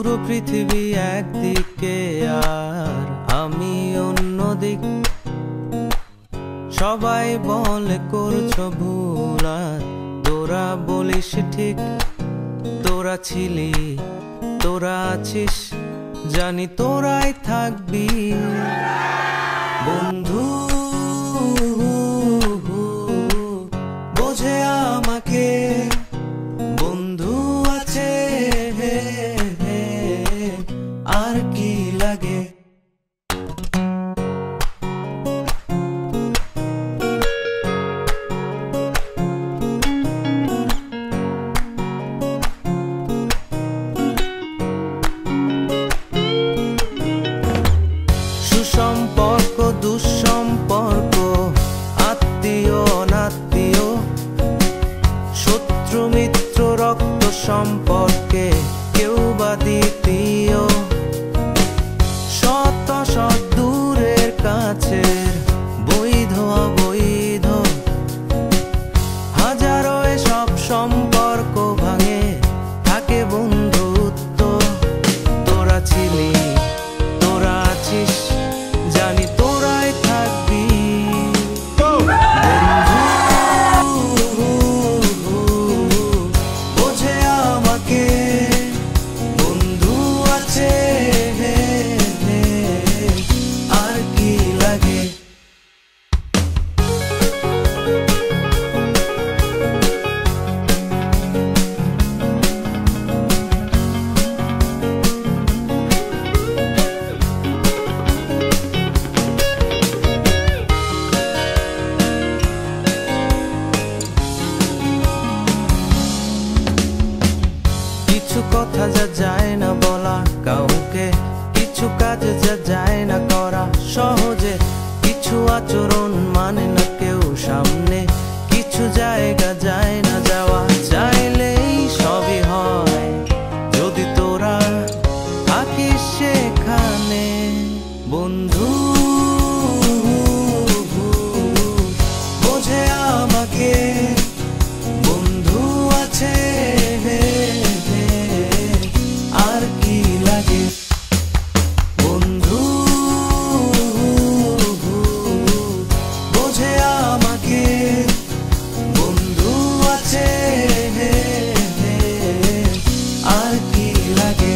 পুরো পৃথিবী একদিকে আর আমি অন্যদিক। সবাই বলে করছো ভুল আর তোরা বলিস ঠিক। তোরা ছিলি, তোরা আছিস, জানি তোরাই থাকবি বন্ধু। বোঝে আমাকে বন্ধু আছে, আর কি লাগে। সুসম্পর্ক দুঃসম্পর্ক, আত্মীয় অনাত্মীয়, শত্রু মিত্র রক্ত সম্পর্কে কেউ বা দ্বিতীয়। শত শত দূরের কাছের, বৈধ অবৈধ, হাজারো এসব সম্পর্ক ভাঙে, থাকে বন্ধুত্ব। তোরা ছিলি, তোরা আছিস, জানি তোরাই থাকবি বন্ধু। বোঝে আমাকে বন্ধু আছে, আর কি লাগে। কিছু কথা যা যায় না বলা কাউকে, কিছু কাজ যা যায় না করা সহজে, কিছু আচরণ মানে না কেউ সামনে, কিছু জায়গা যায় না যাওয়া, চাইলেই সবই হয় যদি তোরা থাকিস সেখানে বন্ধু। বোঝে আমাকে বন্ধু আছে, আর কি লাগে বন্ধু। বোঝে আমাকে বন্ধু আছে, আর কি লাগে।